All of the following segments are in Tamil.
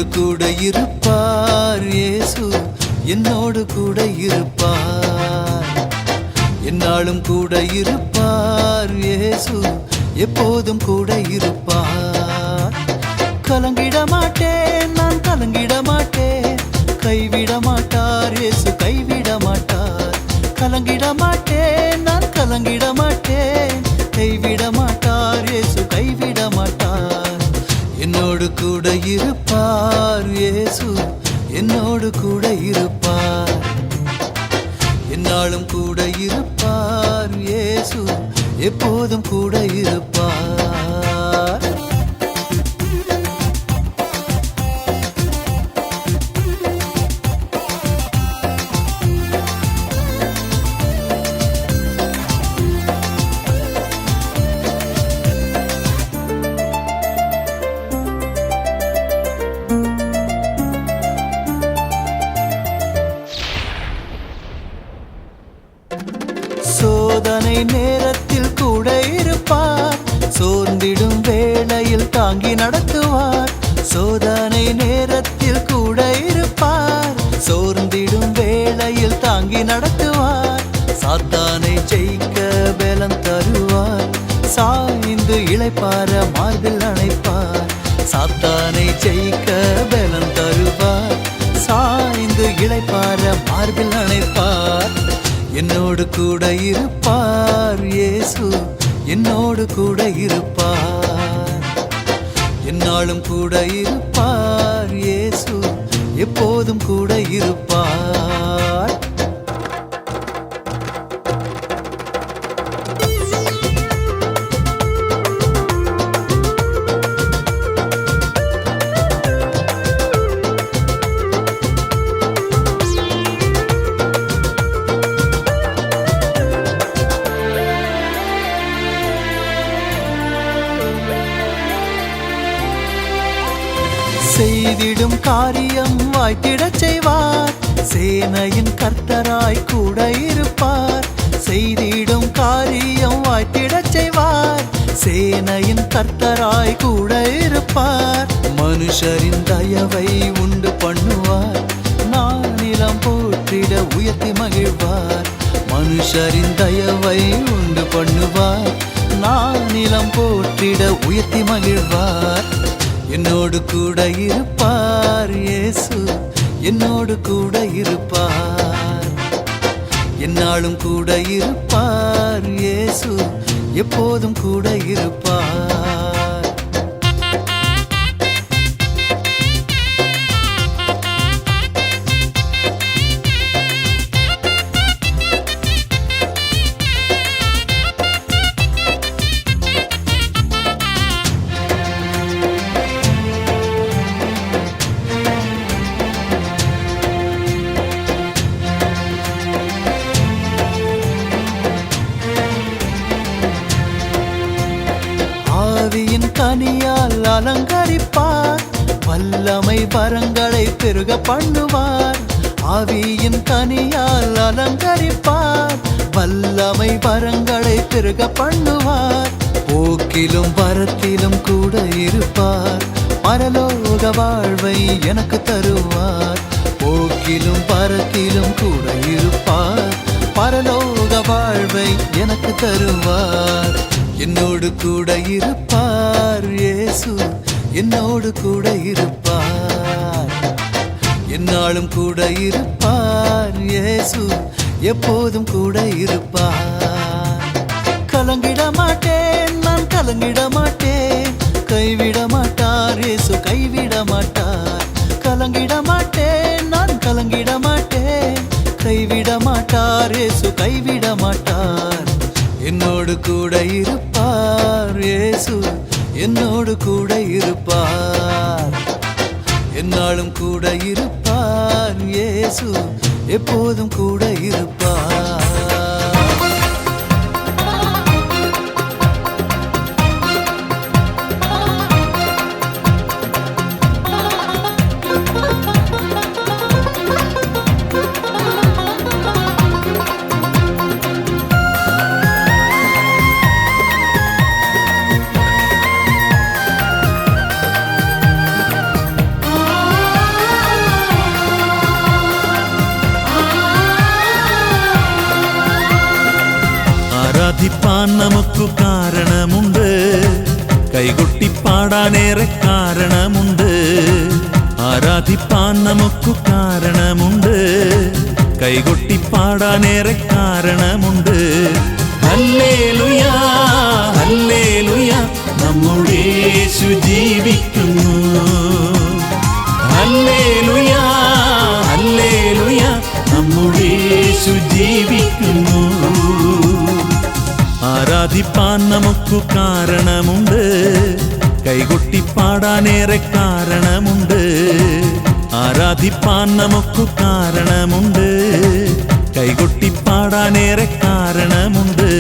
என்னோடு கூட இருப்பார் இயேசு, என்னோடு கூட இருப்பார். என்னாலும் கூட இருப்பார் இயேசு, எப்போதும் கூட இருப்பார். கலங்கிட மாட்டேன், நான் கலங்கிட மாட்டேன், கைவிட மாட்டார் இயேசு, கைவிட மாட்டார். கலங்கிட மாட்டேன், நான் கலங்கிட மாட்டேன், கைவிட மாட்டார் இயேசு, கைவிட மாட்டார். என்னோடு கூட இருப்பார் இயேசு, என்னோடு கூட இருப்பார். என்னாலும் கூட இருப்பார் இயேசு, எப்போதும் கூட இருப்பார். சோதனை நேரத்தில் கூட இருப்பார், சோர்ந்திடும் வேளையில் தாங்கி நடத்துவார். சோதனை நேரத்தில் கூட இருப்பார், சோர்ந்திடும் வேளையில் தாங்கி நடத்துவார். சாத்தானை ஜெயிக்க பலம் தருவார், சாய்ந்து இளைப்பார மார்பில் அணைப்பார். சாத்தானை ஜெயிக்க பலம் தருவார், சாய்ந்து இளைப்பார மார்பில் அணைப்பார். என்னோடு கூட இருப்பார் இயேசு, என்னோடு கூட இருப்பார். என்னாலும் கூட இருப்பார் இயேசு, எப்போதும் கூட இருப்பார். செய்திடும் காரியம் வாய்த்திடச் செய்வார், சேனையின் கர்த்தராய் கூட இருப்பார். செய்திடும் காரியம் வாய்த்திடச் செய்வார், சேனையின் கர்த்தராய் கூட இருப்பார். மனுஷரின் தயவை உண்டு பண்ணுவார், நானிலம் போற்றிட உயர்த்தி மகிழ்வார். மனுஷரின் தயவை உண்டு பண்ணுவார், நானிலம் போற்றிட உயர்த்தி மகிழ்வார். என்னோடு கூட இருப்பார் இயேசு, என்னோடு கூட இருப்பார். என்னாலும் கூட இருப்பார் இயேசு, எப்போதும் கூட இருப்பார். ஆவியின் கனியால் அலங்கரிப்பார், வல்லமை வரங்களை பெருக பண்ணுவார். ஆவியின் கனியால் அலங்கரிப்பார், வல்லமை வரங்களை பெருக பண்ணுவார். போக்கிலும் வரத்திலும் கூட இருப்பார், பரலோக வாழ்வை எனக்கு தருவார். போக்கிலும் வரத்திலும் கூட இருப்பார், பரலோக வாழ்வை எனக்கு தருவார். என்னோடு கூட இருப்பார் இயேசு, என்னோடு கூட இருப்பார். என்னாலும் கூட இருப்பார் இயேசு, எப்போதும் கூட இருப்பார். கலங்கிட மாட்டேன், நான் கலங்கிட மாட்டேன், கைவிட மாட்டார் இயேசு, கைவிட மாட்டார். கலங்கிட மாட்டேன், நான் கலங்கிட மாட்டேன், கைவிட மாட்டார் இயேசு, கைவிட மாட்டார். என்னோடு கூட இருப்பார் இயேசு, என்னோடு கூட இருப்பார். என்னாலும் கூட இருப்பார் இயேசு, எப்போதும் கூட இருப்பார். ആരാധിപ്പാൻ നമുക്ക് കാരണമുണ്ട്, കൈകൊട്ടിപ്പാടാനേറെ കാരണമുണ്ട്. ആരാധിപ്പാൻ നമുക്ക് കാരണമുണ്ട്, കൈകൊട്ടിപ്പാടാനേറെ കാരണമുണ്ട്. ഹല്ലേലൂയ ഹല്ലേലൂയ നമ്മുടെ യേശു ജീവിക്കുന്നു. ഹല്ലേലൂയ ഹല്ലേലൂയ നമ്മുടെ യേശു ജീവിക്കുന്നു. ആരാധിപ്പാൻ നമുക്ക് കാരണമുണ്ട്, കൈകൊട്ടിപ്പാടാനേറെ കാരണമുണ്ട്. ആരാധിപ്പാൻ നമുക്ക് കാരണമുണ്ട്, കൈകൊട്ടിപ്പാടാനേറെ കാരണമുണ്ട്.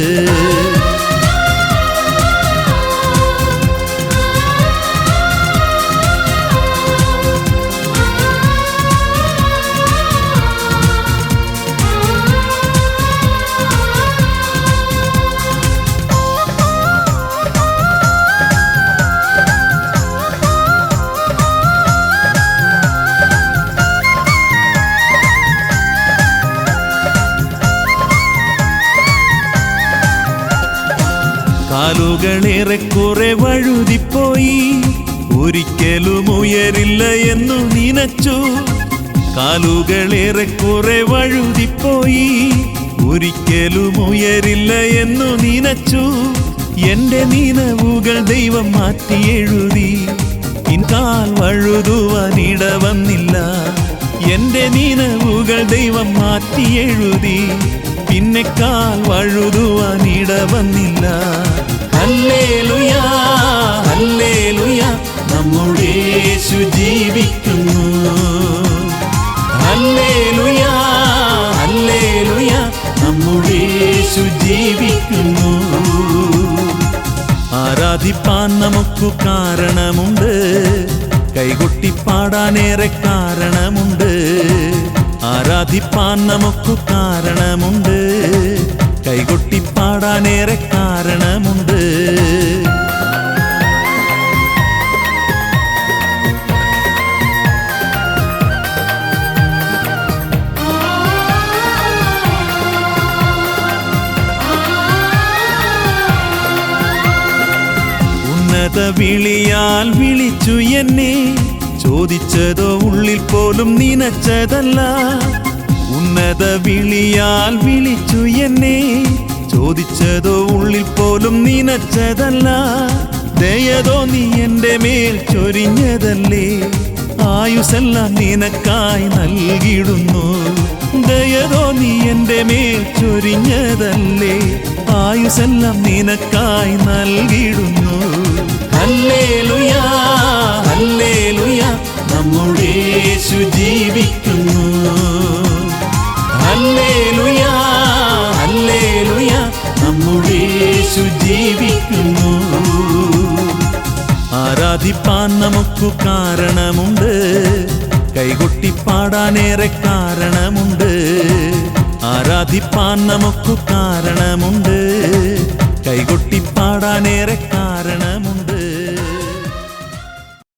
കാലുകളേറെക്കുറെ വഴുതിപ്പോയി, ഒരിക്കലും ഉയരില്ല എന്നു നിനച്ചു. കാലുകളേറെക്കുറെ വഴുതിപ്പോയി, ഒരിക്കലും ഉയരില്ല എന്നു നിനച്ചു. എന്റെ നിനവുകൾ ദൈവം മാറ്റി എഴുതി, പിൻകാൽ വഴുതുവാനിട വന്നില്ല. എന്റെ നിനവുകൾ ദൈവം മാറ്റി എഴുതി, പിന്നെ കാൽ വഴുതുവാനിട വന്നില്ല. ഹല്ലേലൂയ ഹല്ലേലൂയ നമ്മുടെ യേശു ജീവിക്കുന്നു. ഹല്ലേലൂയ ഹല്ലേലൂയ നമ്മുടെ യേശു ജീവിക്കുന്നു. ആരാധിപ്പാൻ നമുക്ക് കാരണമുണ്ട്, കൈകൊട്ടിപ്പാടാനേറെ കാരണമുണ്ട്. ആരാധിപ്പാൻ നമുക്ക് കാരണമുണ്ട്, കൈകൊട്ടിപ്പാടാനേറെ കാരണമുണ്ട്. ഉന്നത വിളിയാൽ വിളിച്ചു എന്നെ, ചോദിച്ചതോ ഉള്ളിൽ പോലും നനച്ചതല്ല. ഉന്നത വിളിയാൽ വിളിച്ചു എന്നെ, ചോദിച്ചതോ ഉള്ളിൽ പോലും നനച്ചതല്ല. ദയതോ നീ എൻ്റെ മേൽ ചൊരിഞ്ഞതല്ലേ, ആയുസ്സെല്ലാം നിനക്കായി നൽകിടുന്നു. ദയതോ നീ എൻ്റെ മേൽ ചൊരിഞ്ഞതല്ലേ, ആയുസ്സെല്ലാം നിനക്കായി നൽകിടുന്നു. ഹല്ലേലൂയ ഹല്ലേലൂയ നമ്മുടെ യേശു ജീവിക്കുന്നു. ഹല്ലേലൂയ ഹല്ലേലൂയ നമ്മുടെ യേശു ജീവിക്കുന്നു. ആരാധിപ്പാൻ നമുക്ക് കാരണമുണ്ട്, കൈകൊട്ടിപ്പാടാനേറെ കാരണമുണ്ട്. ആരാധിപ്പാൻ നമുക്ക് കാരണമുണ്ട്, കൈകൊട്ടിപ്പാടാനേറെ കാരണമുണ്ട്.